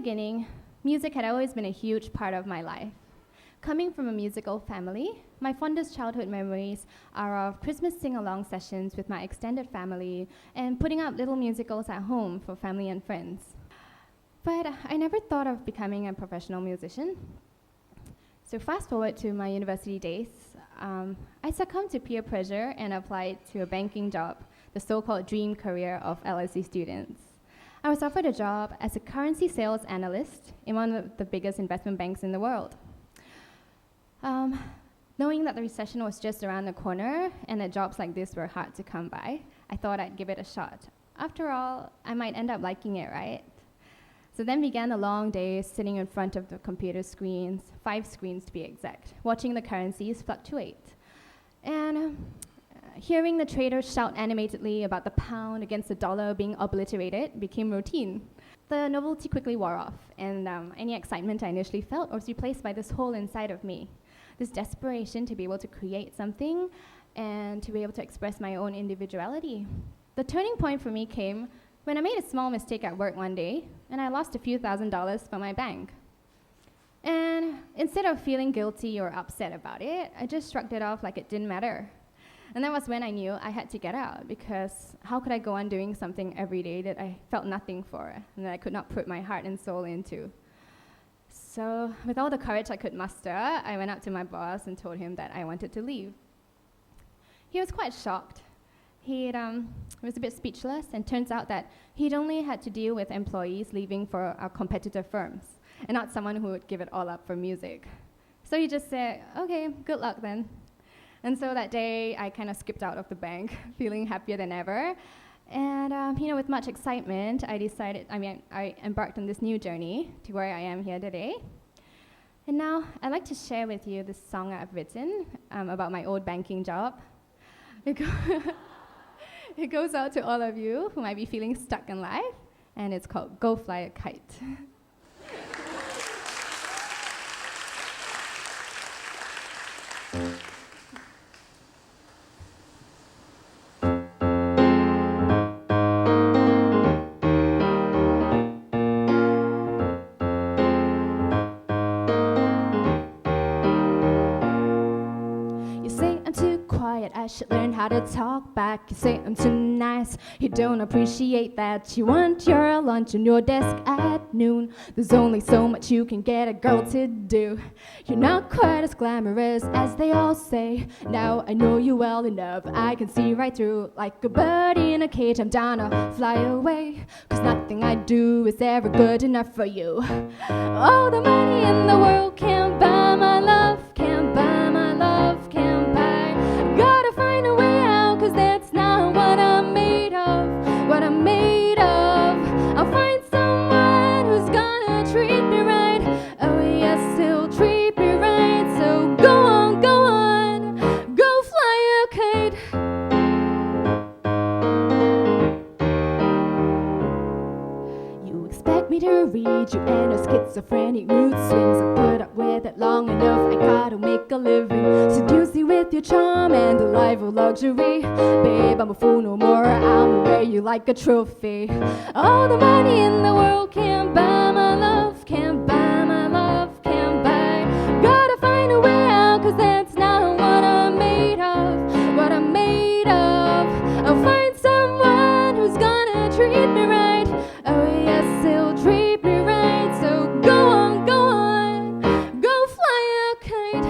beginning, music had always been a huge part of my life. Coming from a musical family, my fondest childhood memories are of Christmas sing-along sessions with my extended family and putting up little musicals at home for family and friends. But I never thought of becoming a professional musician. So fast forward to my university days, I succumbed to peer pressure and applied to a banking job, the so-called dream career of LSE students. I was offered a job as a currency sales analyst in one of the biggest investment banks in the world. Knowing that the recession was just around the corner and that jobs like this were hard to come by, I thought I'd give it a shot. After all, I might end up liking it, right? So then began the long days sitting in front of the computer screens, 5 screens to be exact, watching the currencies fluctuate. And hearing the traders shout animatedly about the pound against the dollar being obliterated became routine. The novelty quickly wore off, and any excitement I initially felt was replaced by this hole inside of me, this desperation to be able to create something and to be able to express my own individuality. The turning point for me came when I made a small mistake at work one day, and I lost a few $1,000s from my bank. And instead of feeling guilty or upset about it, I just shrugged it off like it didn't matter. And that was when I knew I had to get out, because how could I go on doing something every day that I felt nothing for and that I could not put my heart and soul into? So with all the courage I could muster, I went up to my boss and told him that I wanted to leave. He was quite shocked. He was a bit speechless, and turns out that he'd only had to deal with employees leaving for our competitor firms, and not someone who would give it all up for music. So he just said, okay, good luck then. And so that day, I kind of skipped out of the bank, feeling happier than ever. And with much excitement, I embarked on this new journey to where I am here today. And now, I'd like to share with you this song I've written about my old banking job. It goes out to all of you who might be feeling stuck in life, and it's called Go Fly a Kite. I should learn how to talk back. You say I'm too nice, you don't appreciate that. You want your lunch on your desk at noon. There's only so much you can get a girl to do. You're not quite as glamorous as they all say. Now I know you well enough, I can see right through. Like a bird in a cage, I'm down to fly away, 'cause nothing I do is ever good enough for you. All the money in the world can't buy my love, can't buy my love, can't buy. Gotta find a way out, 'cause that's not what I'm made of, what I'm made of. I'll find someone who's gonna treat me right. Oh yes, he'll treat me right. So go on, go fly a kite. You expect me to read you and your schizophrenic mood swings. I put up with it long enough, I gotta make a living. Seduce you with your charm and a life of luxury. Babe, I'm a fool no more, I'll wear you like a trophy. All the money in the world can't buy my love, can't buy my love, can't buy. Gotta find a way out, 'cause that's not what I'm made of, what I'm made of. I'll find someone who's gonna treat me right. Oh yes, he'll treat me right. So go on, go fly a kite.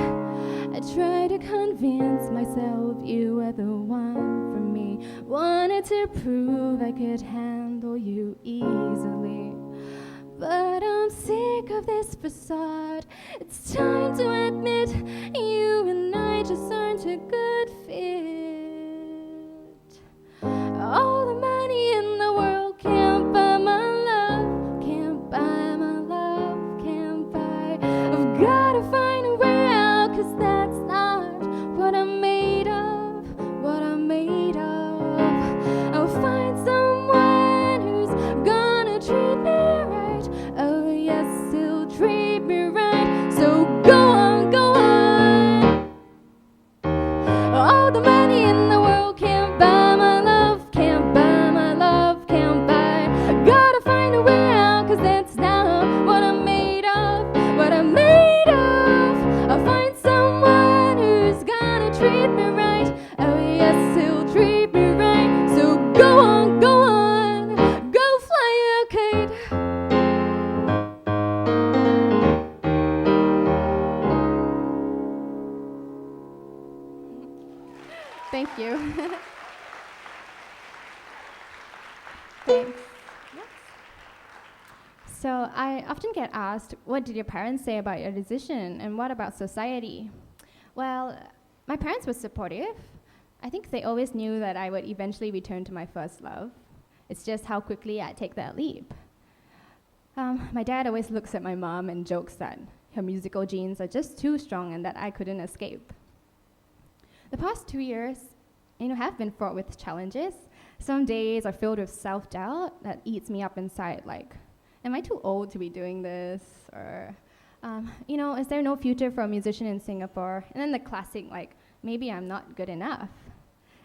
I try to convince myself you were the one for me. Wanted to prove I could handle you easily. But I'm sick of this facade. It's time to admit you and I just aren't a good fit. All the money in the world can't buy my love, can't buy my love, can't buy. I've gotta find a way out, 'cause that's not what I'm made of, what I'm made of. I'll find someone who's gonna treat me right. Oh yes, he'll treat me right. So go on, Thank you. Thanks. Yes. So I often get asked, what did your parents say about your decision, and what about society? Well, my parents were supportive. I think they always knew that I would eventually return to my first love. It's just how quickly I take that leap. My dad always looks at my mom and jokes that her musical genes are just too strong and that I couldn't escape. The past 2 years, have been fraught with challenges. Some days are filled with self-doubt that eats me up inside, like, am I too old to be doing this? Or, is there no future for a musician in Singapore? And then the classic, like, maybe I'm not good enough.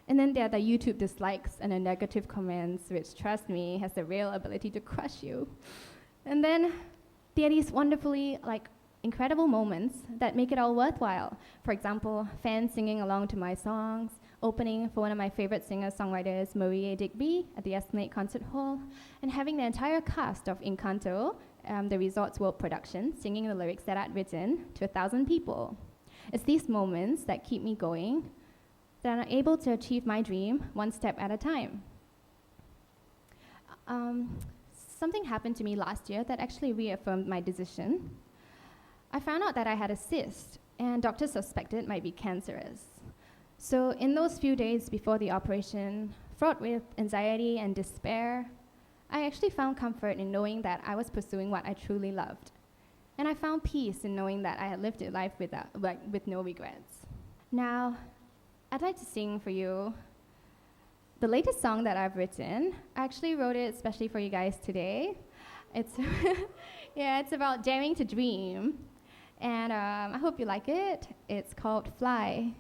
And then there are the YouTube dislikes and the negative comments, which, trust me, has the real ability to crush you. And then there are these wonderfully, incredible moments that make it all worthwhile. For example, fans singing along to my songs, opening for one of my favorite singer-songwriters, Digby, at the Esplanade Concert Hall, and having the entire cast of Encanto, the Resorts World production, singing the lyrics that I'd written to 1,000 people. It's these moments that keep me going, that I'm able to achieve my dream one step at a time. Something happened to me last year that actually reaffirmed my decision. I found out that I had a cyst, and doctors suspected it might be cancerous. So in those few days before the operation, fraught with anxiety and despair, I actually found comfort in knowing that I was pursuing what I truly loved. And I found peace in knowing that I had lived a life with no regrets. Now, I'd like to sing for you the latest song that I've written. I actually wrote it especially for you guys today. It's it's about daring to dream. And I hope you like it. It's called Fly.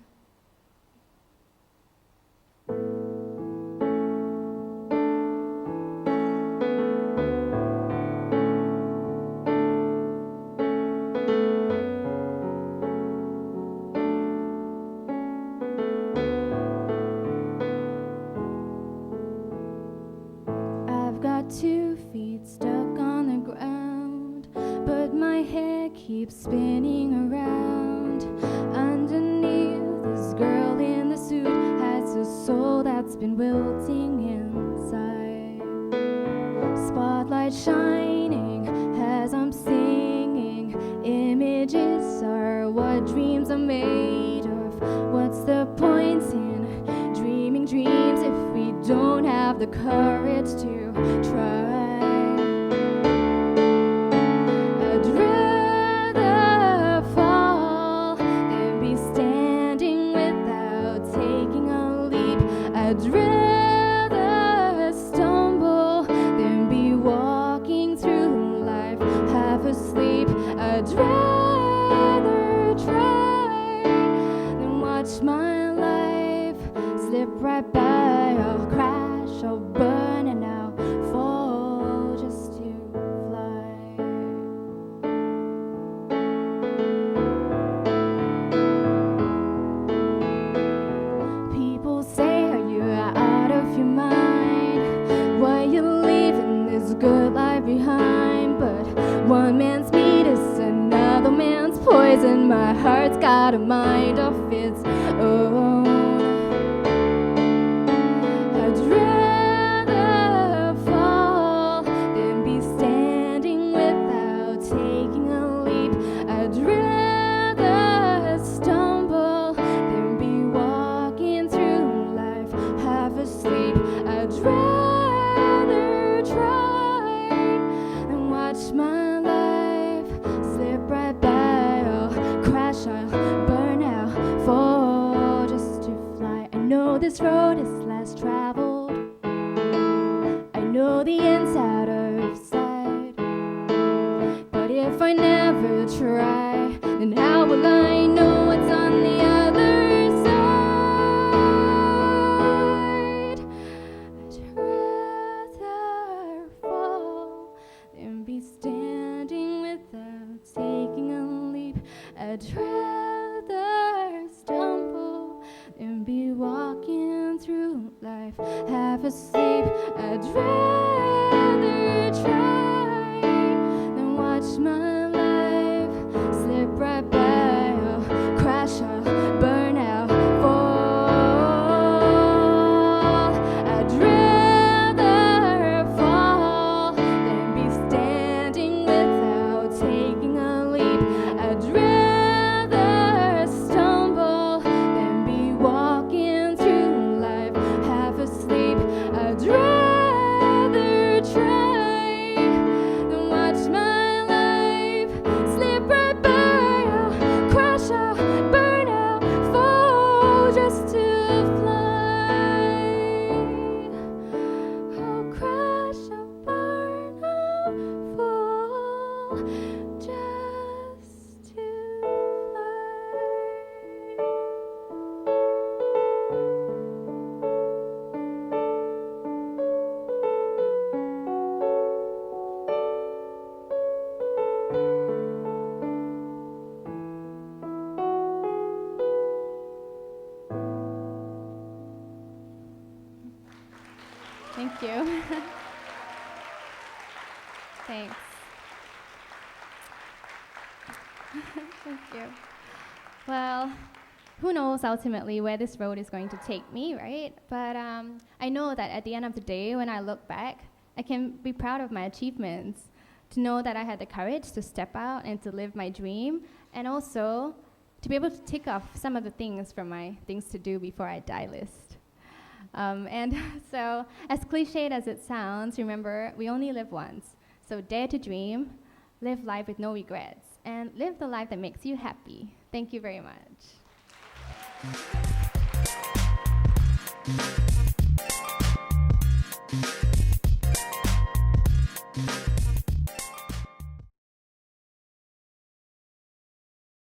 I've got 2 feet stuck on the ground, but my head keeps spinning around. Underneath, this girl in the suit has a soul that's been wilting inside. Spotlight shining as I'm singing. Images are what dreams are made of. What's the point in dreaming dreams if we don't have the courage to try? I'd rather fall than be standing without taking a leap. I'd rather stumble than be walking through life half asleep. I'd rather try than watch my life slip right by. I'll crash, I'll burn, and I'll fall just to fly. People say, are you out of your mind? Why you leaving this good life behind? But one man's meat is another man's poison. My heart's got a mind of its own. I'd rather fall than be standing without taking a leap. I'd rather stumble than be walking through life half asleep. I'd rather try than watch my life slip right by. I'll crash, I'll burn out, fall just to fly. I know this road is less traveled. I know the end's out of sight. But if I never try, then how will I know what's on the other side? I'd rather fall than be standing without taking a leap. I'd rather stumble than be walking through life half asleep. I'd rather try than watch my life slip right by. I'll crash, I'll burn out, fall Thank you. Thanks. Thank you. Well, who knows ultimately where this road is going to take me, right? But I know that at the end of the day, when I look back, I can be proud of my achievements, to know that I had the courage to step out and to live my dream, and also to be able to tick off some of the things from my things to do before I die list. And so, as cliched as it sounds, remember, we only live once. So dare to dream, live life with no regrets, and live the life that makes you happy. Thank you very much.